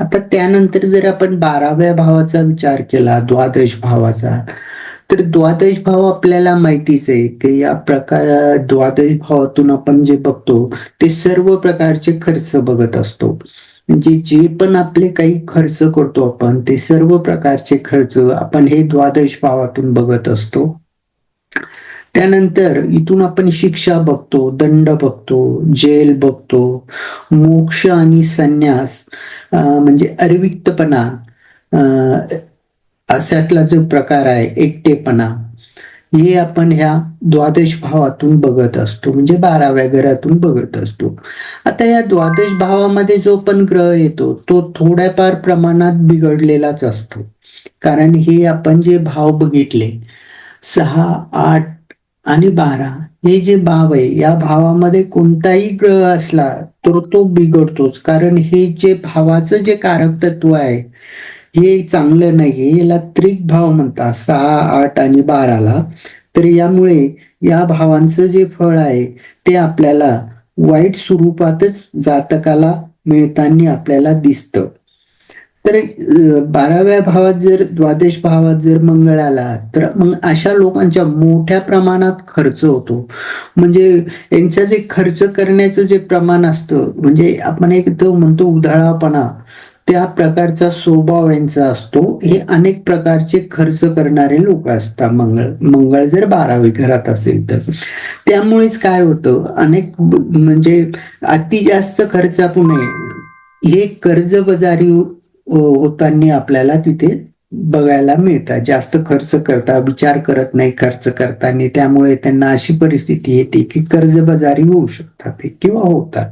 आता त्यानंतर जर आपण 12व्या भावाचा विचार केला, द्वादश भावाचा, तर द्वादश भाव आपल्याला माहितीच आहे की या प्रकार द्वादश भावातून आपण जे बघतो ते सर्व प्रकारचे खर्च बघत असतो. म्हणजे जे पण आपले काही खर्च करतो आपण ते सर्व प्रकारचे खर्च आपण हे द्वादश भावातून बघत असतो. त्यानंतर इथून आपण शिक्षा बघतो, दंड बघतो, जेल बघतो, मोक्ष आणि संन्यास, म्हणजे अविरक्तपणा, अशातला जो प्रकार आहे एकटेपणा, हे आपण ह्या द्वादश भावातून बघत असतो, म्हणजे 12व्या घरातून बघत असतो. आता या द्वादश भावामध्ये जो पण ग्रह येतो तो थोड्याफार प्रमाणात बिघडलेलाच असतो. कारण हे आपण जे भाव बघितले 6, 8 आणि 12, हे जे भाव आहे या भावामध्ये कोणताही ग्रह असला तर तो बिघडतोच. कारण हे जे भावाचं जे कारक तत्व आहे हे चांगलं नाहीये. याला त्रिक भाव म्हणतात 6, 8 आणि 12ला. तर यामुळे या भावांचं जे फळ आहे ते आपल्याला वाईट स्वरूपातच जातकाला मिळताना आपल्याला दिसतं. तर 12व्या भावात जर द्वादश भावात जर मंगळ आला तर मग अशा लोकांच्या मोठ्या प्रमाणात खर्च होतो. म्हणजे यांचं जे खर्च करण्याचं जे प्रमाण असतं, म्हणजे आपण एक तो म्हणतो उधळापणा, त्या प्रकारचा स्वभाव यांचा असतो. हे अनेक प्रकारचे खर्च करणारे लोक असतात. मंगळ जर 12वी घरात असेल तर त्यामुळेच काय होतं, अनेक म्हणजे अति जास्त खर्चापुणे हे कर्जबाजारी होताना आपल्याला तिथे बघायला मिळतात. जास्त खर्च करता, विचार करत नाही खर्च करताना, त्यामुळे त्यांना अशी परिस्थिती येते की कर्जबाजारी होऊ शकतात ते किंवा होतात.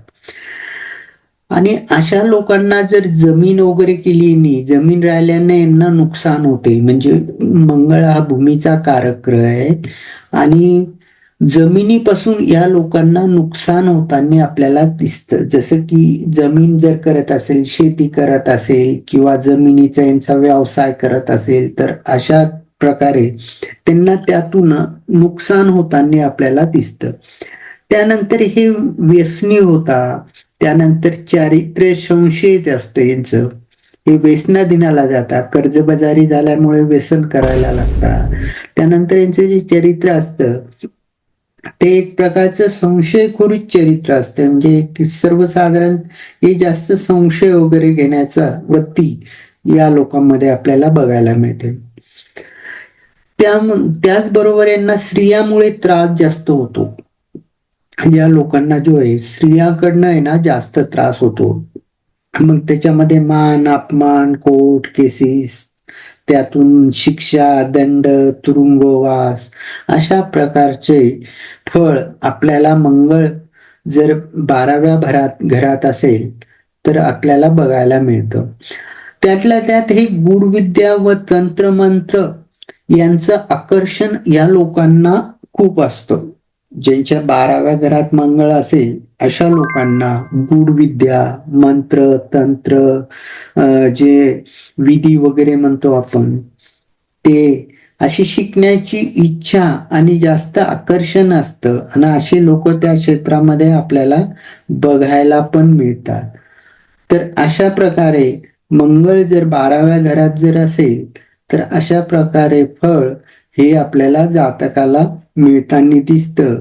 आणि अशा लोकांना जर जमीन वगैरे केली नाही, जमीन राहिल्याने यांना नुकसान होते. म्हणजे मंगळ हा भूमीचा कारक ग्रह आहे आणि जमिनीपासून या लोकांना नुकसान होताना आपल्याला दिसतं. जसं की जमीन जर करत असेल, शेती करत असेल किंवा जमिनीचा यांचा व्यवसाय करत असेल तर अशा प्रकारे त्यांना त्यातून नुकसान होताना आपल्याला दिसतं. त्यानंतर हे व्यसनी होता, त्यानंतर चारित्र्य संशयित असतं यांचं. हे व्यसनाधीनाला जातात, कर्जबाजारी झाल्यामुळे व्यसन करायला लागतात. त्यानंतर यांचं जे चरित्र असतं ते एक प्रकारचं संशयखोरीत चरित्र असतं. म्हणजे सर्वसाधारण हे जास्त संशय वगैरे घेण्याचा वृत्ती या लोकांमध्ये आपल्याला बघायला मिळते. त्याचबरोबर यांना स्त्रियामुळे त्रास जास्त होतो. या लोकांना जो आहे स्त्रियाकडनं आहे ना जास्त त्रास होतो. मग त्याच्यामध्ये मान अपमान, कोर्ट केसेस, त्यातून शिक्षा, दंड, तुरुंगवास, अशा प्रकारचे फळ आपल्याला मंगळ जर 12व्या घरात असेल तर आपल्याला बघायला मिळतं. त्यातल्या त्यात हे गूढविद्या व तंत्रमंत्र यांचं आकर्षण या लोकांना खूप असतं. ज्यांच्या 12व्या घरात मंगळ असेल अशा लोकांना गूढविद्या, मंत्र, तंत्र, जे विधी वगैरे म्हणतो आपण, ते अशी शिकण्याची इच्छा आणि जास्त आकर्षण असतं आणि असे लोक त्या क्षेत्रामध्ये आपल्याला बघायला पण मिळतात. तर अशा प्रकारे मंगळ जर 12व्या घरात जर असेल तर अशा प्रकारे फळ हे आपल्याला जातकाला मिळताना दिसतं